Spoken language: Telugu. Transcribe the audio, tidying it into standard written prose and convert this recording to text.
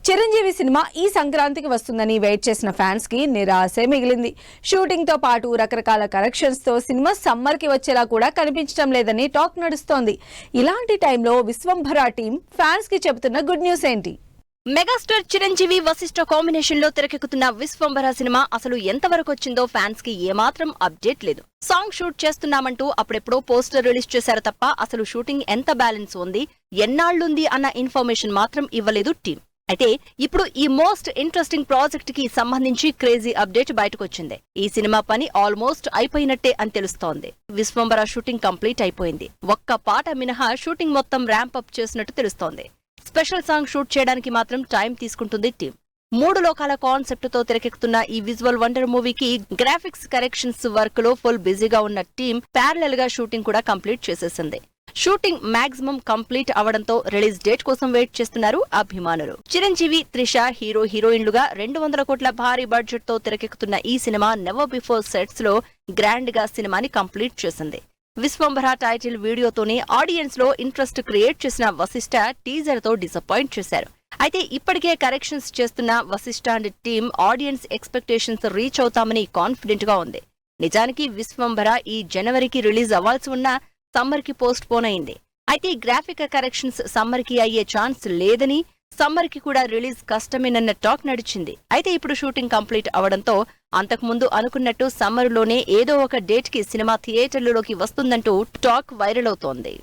చిరంజీవి సినిమా ఈ సంక్రాంతికి వస్తుందని వెయిట్ చేసిన ఫ్యాన్స్ కి నిరాశే మిగిలింది. షూటింగ్ తో పాటు రకరకాల కరెక్షన్స్ తో సినిమా సమ్మర్ కి వచ్చేలా కూడా కనిపించడం లేదని టాక్ నడుస్తోంది. ఇలాంటి టైంలో విశ్వంభర టీం ఫ్యాన్స్ కి చెబుతున్న గుడ్ న్యూస్ ఏంటి? మెగాస్టార్ చిరంజీవి వశిష్ఠ కాంబినేషన్ లో తెరకెక్కుతున్న విశ్వంభర సినిమా అసలు ఎంతవరకు వచ్చిందో ఫ్యాన్స్ కి ఏమాత్రం అప్డేట్ లేదు. సాంగ్ షూట్ చేస్తున్నామంటూ అప్పుడెప్పుడో పోస్టర్ రిలీజ్ చేశారు తప్ప అసలు షూటింగ్ ఎంత బ్యాలెన్స్ ఉంది, ఎన్నాళ్లుంది అన్న ఇన్ఫర్మేషన్ మాత్రం ఇవ్వలేదు టీం. అయితే ఇప్పుడు ఈ మోస్ట్ ఇంట్రెస్టింగ్ ప్రాజెక్ట్ కి సంబంధించి క్రేజీ అప్డేట్ బయటకొచ్చింది. ఈ సినిమా పని ఆల్మోస్ట్ అయిపోయినట్టే అని తెలుస్తోంది. విశ్వంభర షూటింగ్ కంప్లీట్ అయిపోయింది. ఒక్క పాట మినహా షూటింగ్ మొత్తం ర్యాంప్ అప్ చేసినట్టు తెలుస్తోంది. స్పెషల్ సాంగ్ షూట్ చేయడానికి మాత్రం టైం తీసుకుంటుంది టీం. 3 లోకాల కాన్సెప్ట్ తో తెరకెక్కుతున్న ఈ విజువల్ వండర్ మూవీకి గ్రాఫిక్స్ కరెక్షన్స్ వర్క్ లో ఫుల్ బిజీగా ఉన్న టీం ప్యారలల్ గా షూటింగ్ కూడా కంప్లీట్ చేసేసింది. షూటింగ్ మాక్సిమం కంప్లీట్ అవడంతో రిలీజ్ డేట్ కోసం వెయిట్ చేస్తున్నారు అభిమానులు. చిరంజీవి, త్రిష హీరోయిన్లుగా 200 కోట్ల భారీ బడ్జెట్ తో తెరకెక్కుతున్న ఈ సినిమా నెవర్ బిఫోర్ సెట్స్ లో గ్రాండ్ గా సినిమాని కంప్లీట్ చేసింది. విశ్వంభర టైటిల్ వీడియోతోనే ఆడియన్స్ లో ఇంట్రెస్ట్ క్రియేట్ చేసిన వశిష్ఠ టీజర్ తో డిసప్పాయింట్ చేశారు. అయితే ఇప్పటికే కరెక్షన్స్ చేస్తున్న Vashishta and team audiences expectations reach అవుతామని కాన్ఫిడెంట్ గా ఉంది. నిజానికి విశ్వంభర ఈ జనవరికి రిలీజ్ అవ్వాల్సి ఉన్న సమ్మర్ కి పోస్ట్ పోన్ అయింది. అయితే గ్రాఫిక్ కరెక్షన్స్ సమ్మర్ కి అయ్యే ఛాన్స్ లేదని, సమ్మర్ కి కూడా రిలీజ్ కష్టమేనన్న టాక్ నడిచింది. అయితే ఇప్పుడు షూటింగ్ కంప్లీట్ అవడంతో అంతకుముందు అనుకున్నట్టు సమ్మర్ లోనే ఏదో ఒక డేట్ కి సినిమా థియేటర్లలోకి వస్తుందంటూ టాక్ వైరల్ అవుతోంది.